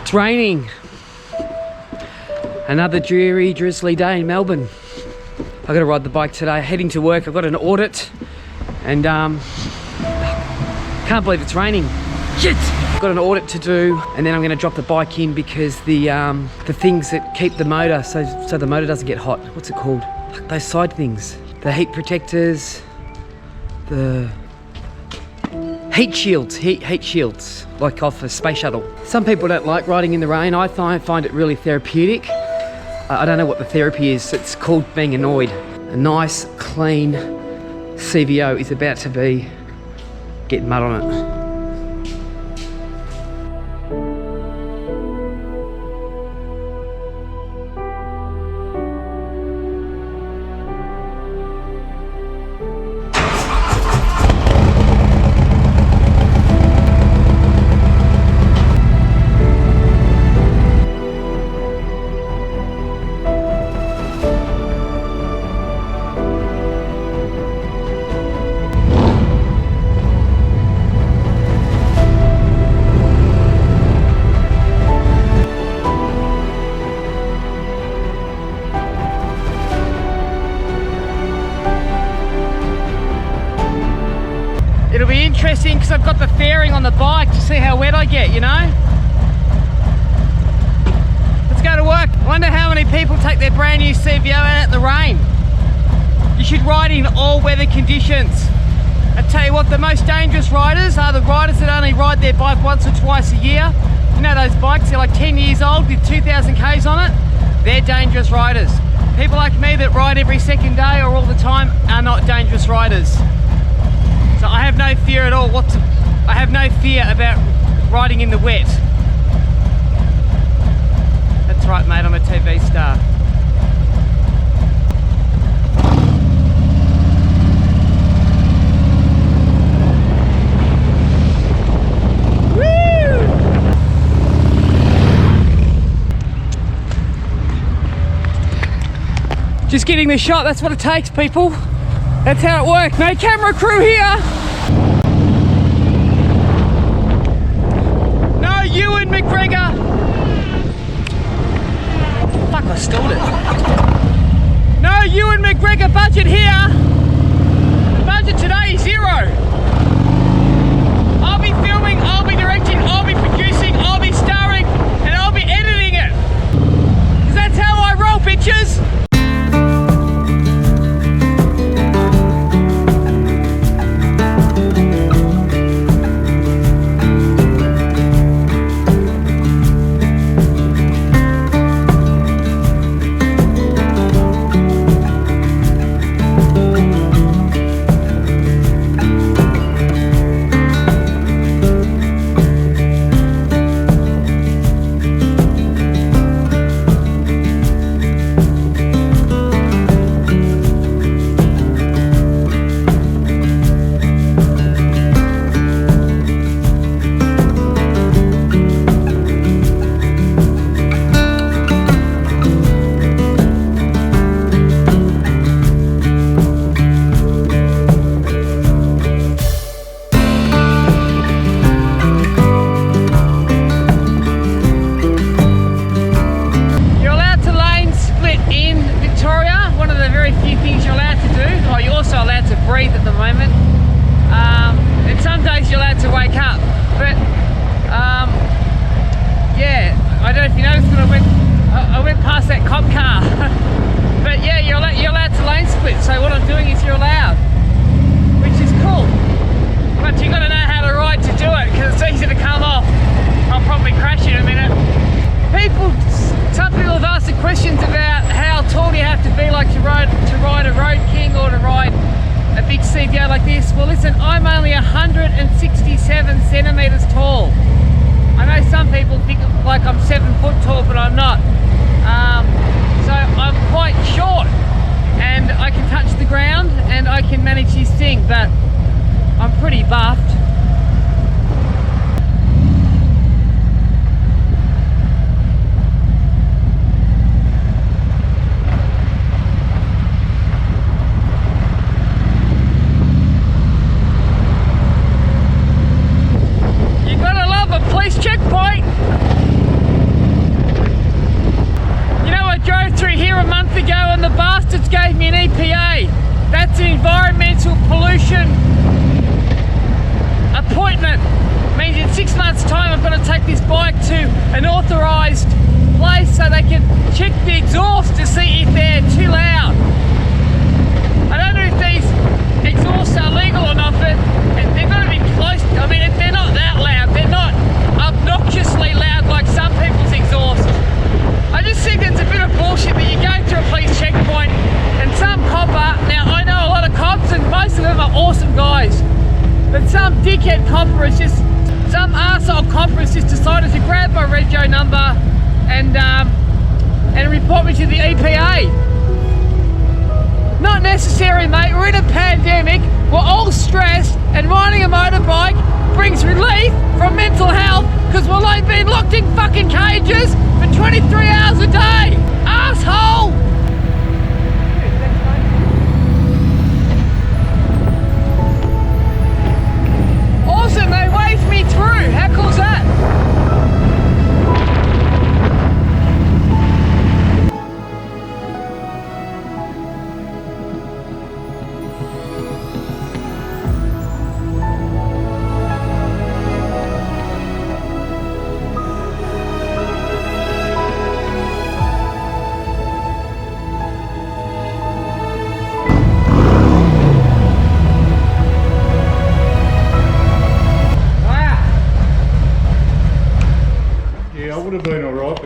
It's raining. Another dreary, drizzly day in Melbourne. I've got to ride the bike today, heading to work. I've got an audit and can't believe it's raining. Shit! I've got an audit to do and then I'm going to drop the bike in because the things that keep the motor, so the motor doesn't get hot. What's it called? Those side things. The heat protectors, the heat shields, like off a space shuttle. Some people don't like riding in the rain. I find it really therapeutic. I don't know what the therapy is. It's called being annoyed. A nice, clean CVO is about to be getting mud on it. It'll be interesting because I've got the fairing on the bike to see how wet I get, you know? Let's go to work. I wonder how many people take their brand new CVO out in the rain. You should ride in all weather conditions. I tell you what, the most dangerous riders are the riders that only ride their bike once or twice a year. You know those bikes, they're like 10 years old with 2,000 Ks on it? They're dangerous riders. People like me that ride every second day or all the time are not dangerous riders. So I have no fear at all. I have no fear about riding in the wet. That's right, mate, I'm a TV star. Woo! Just getting the shot, that's what it takes, people. That's how it works. No camera crew here. No Ewan McGregor. Fuck, I stalled it. No Ewan McGregor budget here. The budget today is zero. I'll be filming, I'll be directing, I'll be producing, I'll be starring, and I'll be editing it. Because that's how I roll, bitches. Breathe at the moment, and some days you're allowed to wake up, but yeah, I don't know if you noticed when I went past that cop car. But yeah, you're allowed to lane split, so what I'm doing is you're allowed, which is cool, but you got to know how to ride to do it because it's easy to come off. I'll probably crash in a minute. Some people have asked the questions about how tall do you have to be, like to ride a Road King or to ride a big CVO like this. Well listen, I'm only 167 centimeters tall. I know some people think like I'm 7 foot tall, but I'm not. So I'm quite short and I can touch the ground and I can manage this thing, but I'm pretty buffed. You gotta love a police checkpoint. to go and the bastards gave me an EPA. That's an environmental pollution appointment. Means in 6 months' time I've got to take this bike to an authorised place so they can check the exhaust to see if they're too loud. I don't know if these exhausts are legal or not, but they've got to be close. I mean, if they're not that loud, they're not obnoxiously loud like some people's exhausts. I just think it's a bit of bullshit that you go through a police checkpoint and some copper, now I know a lot of cops and most of them are awesome guys, but some dickhead copper is just, some arsehole copper has just decided to grab my rego number and report me to the EPA. Not necessary, mate. We're in a pandemic. We're all stressed, and riding a motorbike brings relief from mental health because we're like being locked in fucking cages for 23 hours a day. Asshole! Awesome, they waved me through. How cool's that?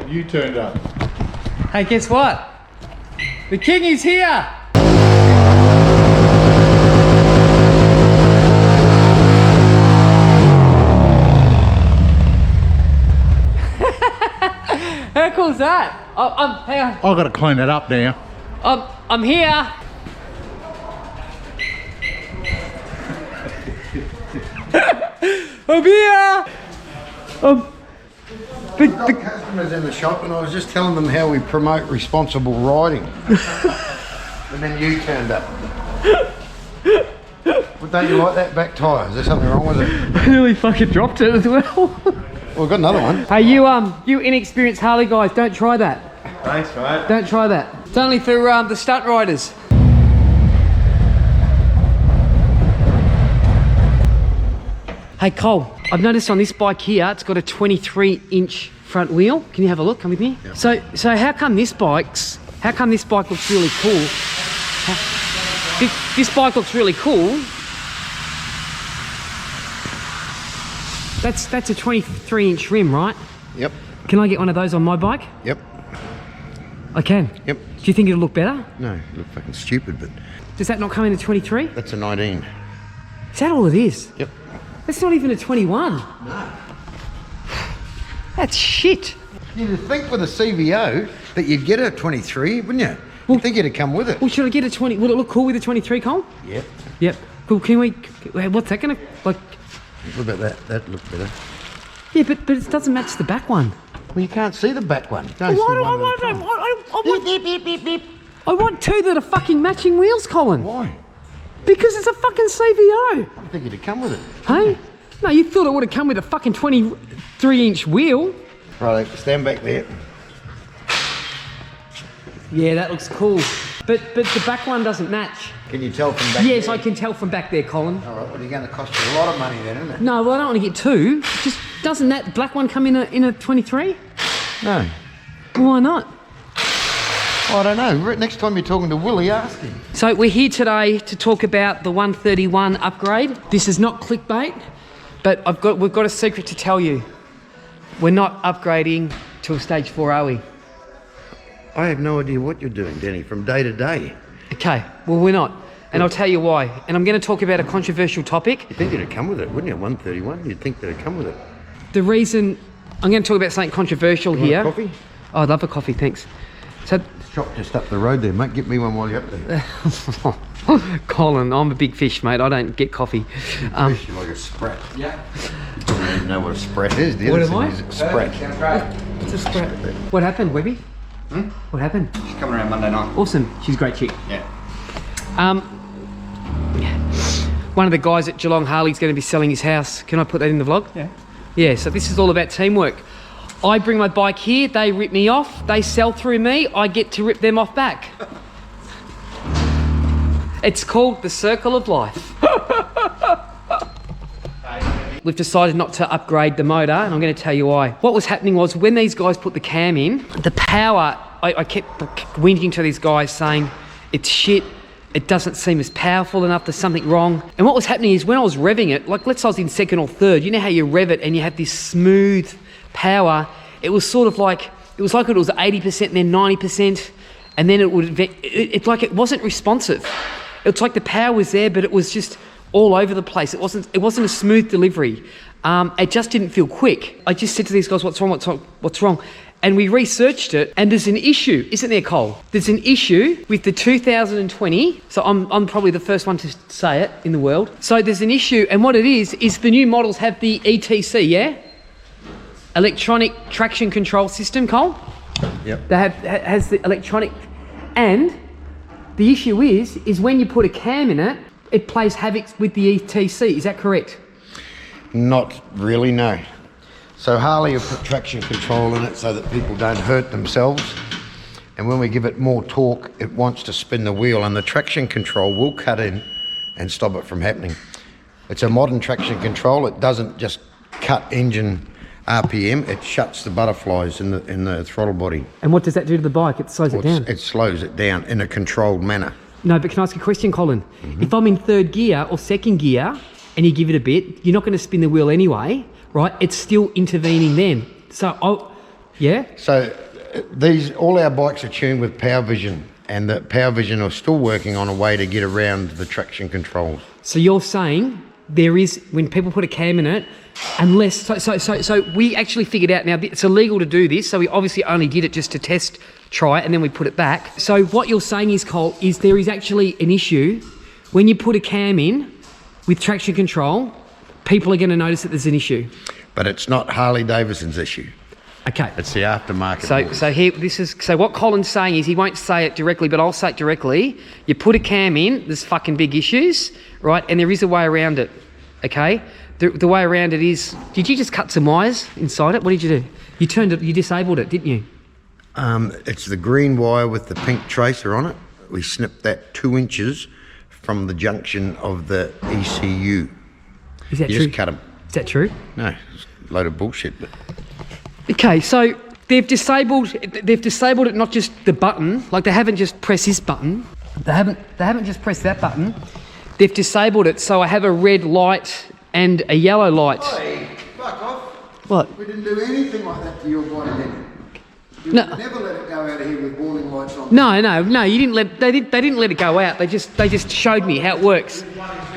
You turned up. Hey, guess what? The king is here! How cool is that? Hang on. I've got to clean it up now. I'm here. I'm here. I've got customers in the shop and I was just telling them how we promote responsible riding. And then you turned up. Well, don't you like that back tyre? Is there something wrong with it? I nearly fucking dropped it as well. Well, we've got another one. Hey, you inexperienced Harley guys, don't try that. Thanks, mate. Don't try that. It's only for the stunt riders. Hey Cole, I've noticed on this bike here, it's got a 23-inch front wheel. Can you have a look? Come with me. Yep. So how come this bike looks really cool? This bike looks really cool. That's a 23-inch rim, right? Yep. Can I get one of those on my bike? Yep. I can? Yep. Do you think it'll look better? No, you look fucking stupid, but... Does that not come in a 23? That's a 19. Is that all it is? Yep. That's not even a 21. No. That's shit. You'd think with a CVO that you'd get a 23, wouldn't you? Well, You'd think it'd come with it. Well, should I get a 20? Will it look cool with a 23, Cole? Yep. Yep. Cool. Can we? What's that gonna like? What about that? That looked better. Yeah, but it doesn't match the back one. Well, you can't see the back one. I want two that are fucking matching wheels, Colin. Why? Because it's a fucking CVO. I think it'd come with it. Hey? No, you thought it would have come with a fucking 23-inch wheel. Right, stand back there. Yeah, that looks cool. But the back one doesn't match. Can you tell from back Yes, there? I can tell from back there, Colin. All right, well, you're going to cost you a lot of money then, isn't it? No, well, I don't want to get two. Just doesn't that black one come in a 23? No. Well, why not? I don't know. Next time you're talking to Willie, ask him. So we're here today to talk about the 131 upgrade. This is not clickbait, but we've got a secret to tell you. We're not upgrading to a stage 4, are we? I have no idea what you're doing, Danny, from day to day. Okay, well we're not. And I'll tell you why. And I'm going to talk about a controversial topic. You'd think it'd come with it, wouldn't you? 131, you'd think that'd come with it. The reason, I'm going to talk about something controversial here. Want a coffee? Oh, I'd love a coffee, thanks. So, Shop just up the road there, mate. Get me one while you're up there. Colin, I'm a big fish, mate. I don't get coffee. Fish, you're like a sprat. Yeah. You don't even know what a sprat is, do you? What am I? Sprat. It's a sprat. What happened, Webby? What happened? She's coming around Monday night. Awesome. She's a great chick. Yeah. One of the guys at Geelong Harley's going to be selling his house. Can I put that in the vlog? Yeah. Yeah, so this is all about teamwork. I bring my bike here, they rip me off, they sell through me, I get to rip them off back. It's called the circle of life. We've decided not to upgrade the motor, and I'm going to tell you why. What was happening was when these guys put the cam in, the power, I kept whinging to these guys saying, it's shit, it doesn't seem as powerful enough, there's something wrong. And what was happening is when I was revving it, like let's say I was in second or third, you know how you rev it and you have this smooth power, it was sort of like, it was 80% and then 90%, and then it would, it wasn't responsive. It's like the power was there, but it was just all over the place. It wasn't a smooth delivery. It just didn't feel quick. I just said to these guys, what's wrong? And we researched it, and there's an issue, isn't there, Cole? There's an issue with the 2020, so I'm probably the first one to say it in the world. So there's an issue, and what it is the new models have the ETC, yeah? Electronic traction control system, Cole? Yep. Has the electronic, and the issue is when you put a cam in it, it plays havoc with the ETC, is that correct? Not really, no. So Harley will put traction control in it so that people don't hurt themselves. And when we give it more torque, it wants to spin the wheel, and the traction control will cut in and stop it from happening. It's a modern traction control. It doesn't just cut engine RPM, it shuts the butterflies in the throttle body. And what does that do to the bike? It slows it down? It slows it down in a controlled manner. No, but can I ask a question, Colin? If I'm in third gear or second gear and you give it a bit, you're not going to spin the wheel anyway, right? It's still intervening then. So, yeah? So all our bikes are tuned with Power Vision, and the Power Vision are still working on a way to get around the traction controls. So you're saying there is, when people put a cam in it, unless, so we actually figured out, now it's illegal to do this, so we obviously only did it just to try it, and then we put it back. So what you're saying is, Cole, is there is actually an issue when you put a cam in with traction control, people are going to notice that there's an issue. But it's not Harley Davidson's issue. Okay. It's the aftermarket. So what Colin's saying is, he won't say it directly, but I'll say it directly. You put a cam in, there's fucking big issues, right? And there is a way around it, okay? The way around it is, did you just cut some wires inside it? What did you do? You disabled it, didn't you? It's the green wire with the pink tracer on it. We snipped that 2 inches from the junction of the ECU. Is that true? You just cut them. Is that true? No, it's a load of bullshit. But okay, so they've disabled it, not just the button, like they haven't just pressed this button. They haven't just pressed that button. They've disabled it, so I have a red light and a yellow light. Hey, fuck off. What? We didn't do anything like that to your bike, did we? You No. never let it go out of here with warning lights on. No, you didn't let. They didn't let it go out. They just showed me how it works.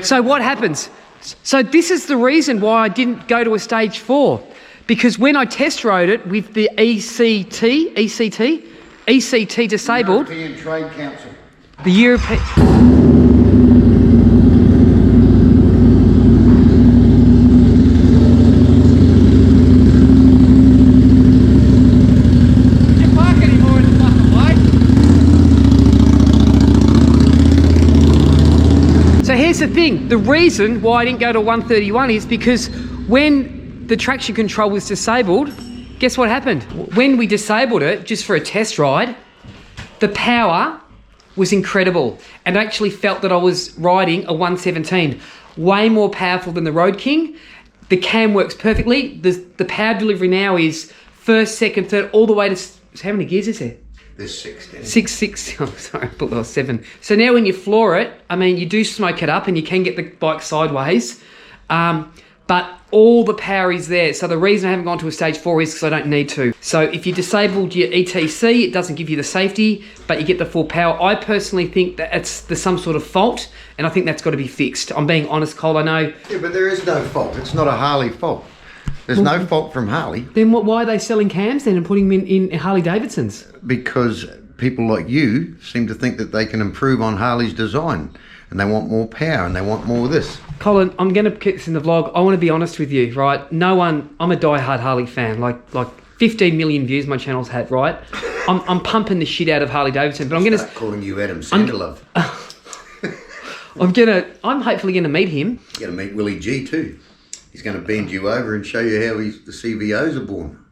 So what happens? So this is the reason why I didn't go to a stage 4, because when I test rode it with the ECT disabled, European Trade Council. the European. Here's the thing, the reason why I didn't go to 131 is because when the traction control was disabled, guess what happened? When we disabled it, just for a test ride, the power was incredible, and I actually felt that I was riding a 117, way more powerful than the Road King. The cam works perfectly. The power delivery now is first, second, third, all the way to, how many gears is there? There's 6. Six. Oh, sorry, I thought there was 7. So now when you floor it, I mean, you do smoke it up and you can get the bike sideways, but all the power is there. So the reason I haven't gone to a stage 4 is because I don't need to. So if you disabled your ETC, it doesn't give you the safety, but you get the full power. I personally think that there's some sort of fault, and I think that's got to be fixed. I'm being honest, Cole, I know. Yeah, but there is no fault. It's not a Harley fault. There's no fault from Harley. Then why are they selling cams then and putting them in Harley Davidsons? Because people like you seem to think that they can improve on Harley's design, and they want more power and they want more of this. Colin, I'm going to put this in the vlog. I want to be honest with you, right? I'm a die-hard Harley fan. Like 15 million views my channel's had, right? I'm pumping the shit out of Harley Davidson, but I'm going to start calling you Adam Sandalove. I'm hopefully going to meet him. You're going to meet Willie G too. He's going to bend you over and show you how the CVOs are born.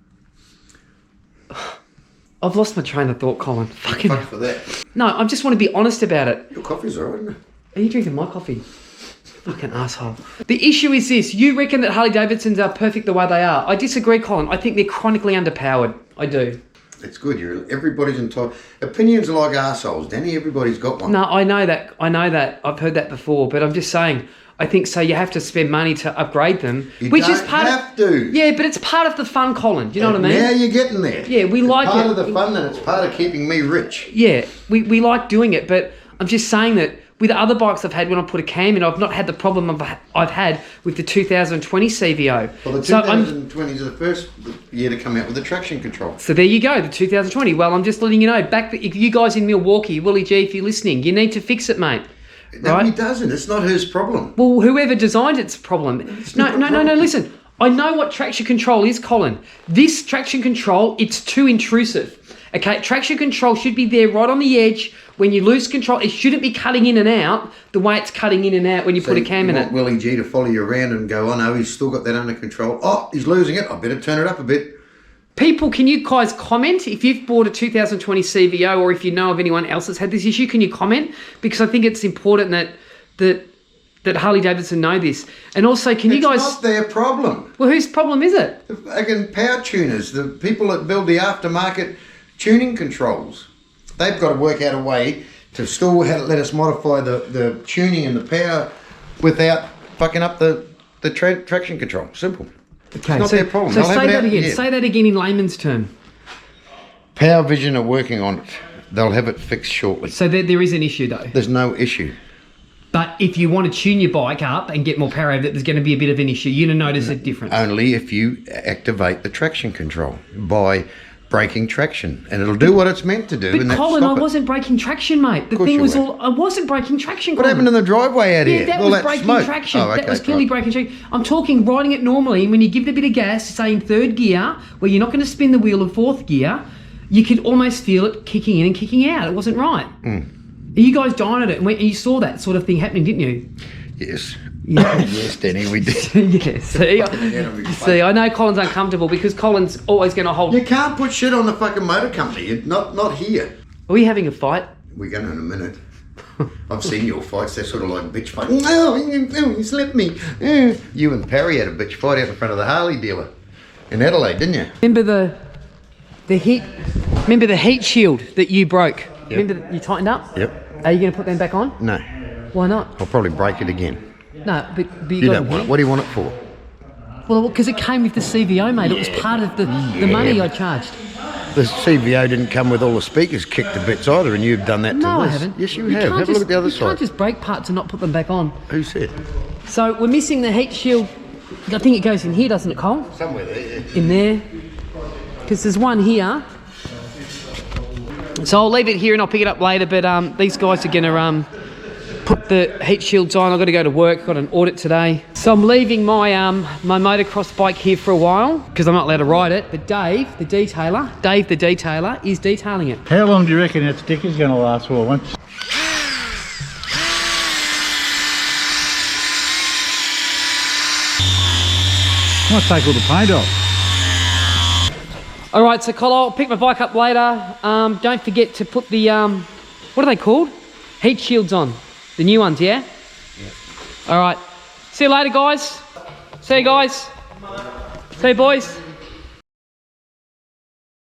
I've lost my train of thought, Colin. Fucking. Fuck for that. No, I just want to be honest about it. Your coffee's alright, isn't it? Are you drinking my coffee? Fucking asshole. The issue is this. You reckon that Harley Davidsons are perfect the way they are. I disagree, Colin. I think they're chronically underpowered. I do. It's good. Everybody's entitled. Opinions are like assholes, Danny. Everybody's got one. No, I know that. I've heard that before. But I'm just saying, I think so. You have to spend money to upgrade them. You don't have to. Yeah, but it's part of the fun, Colin. Do you know what I mean? Now you're getting there. Yeah, we like it. It's part of the fun and it's part of keeping me rich. Yeah, we like doing it. But I'm just saying that with other bikes I've had when I put a cam in, I've not had the problem I've had with the 2020 CVO. Well, the 2020 is the first year to come out with the traction control. So there you go, the 2020. Well, I'm just letting you know, if you guys in Milwaukee, Willie G, if you're listening, you need to fix it, mate. No, right? he doesn't. It's not his problem. Well, whoever designed it's a problem. No, listen. I know what traction control is, Colin. This traction control, it's too intrusive. Okay, traction control should be there right on the edge. When you lose control, it shouldn't be cutting in and out the way it's cutting in and out when you put a cam in it. Willie G to follow you around and go, oh no, he's still got that under control. Oh, he's losing it. I better turn it up a bit. People, can you guys comment if you've bought a 2020 CVO or if you know of anyone else that's had this issue? Can you comment? Because I think it's important that Harley Davidson know this. And also, can you guys... It's not their problem. Well, whose problem is it? Again, power tuners, the people that build the aftermarket tuning controls. They've got to work out a way to still let us modify the tuning and the power without fucking up the traction control. Simple. Okay, it's not their problem. So They'll say have it that out again. yet. Say that again in layman's term. Power Vision are working on it. They'll have it fixed shortly. So there is an issue though. There's no issue. But if you want to tune your bike up and get more power out of it, there's going to be a bit of an issue. You're going to notice a difference. Only if you activate the traction control by braking traction, and it'll do what it's meant to do. But and Colin, I wasn't braking traction, mate. The thing was I wasn't braking traction. What happened in the driveway out here? Yeah, that All was braking smoke. traction. Oh, okay, that was clearly right. braking traction. I'm talking riding it normally. When you give it a bit of gas, say in third gear, where you're not going to spin the wheel in fourth gear, you could almost feel it kicking in and kicking out. It wasn't right. You guys dying at it, and you saw that sort of thing happening, didn't you? Yes. Yeah. Yes, Danny, we did. Yeah, see, I know Colin's uncomfortable because Colin's always going to hold... You can't put shit on the fucking motor company. Not here. Are we having a fight? We're going to in a minute. I've seen your fights. They're sort of like bitch fight. No, you slapped me. You and Perry had a bitch fight out in front of the Harley dealer in Adelaide, didn't you? Remember the heat shield that you broke? Yep. Remember that you tightened up? Yep. Are you going to put them back on? No. Why not? I'll probably break it again. No, but You got don't want it. What do you want it for? Well, because it came with the CVO, mate. It was part of the money I charged. The CVO didn't come with all the speakers kicked to bits either, and you've done that to No, this. I haven't. Yes, you have. Have a look at the other You side. can't just break parts and not put them back on. Who said? So we're missing the heat shield. I think it goes in here, doesn't it, Cole? Somewhere there. Yeah. In there. Because there's one here. So I'll leave it here and I'll pick it up later. But these guys are going to put the heat shields on. I've got to go to work. Got an audit today. So I'm leaving my my motocross bike here for a while because I'm not allowed to ride it. But Dave, the detailer, is detailing it. How long do you reckon that sticker's going to last for? Once I might take all the paint off. All right, so Col, I'll pick my bike up later. Don't forget to put the what are they called? Heat shields on. The new ones, yeah? Yeah. All right. See you later, guys. See you guys. See you, boys.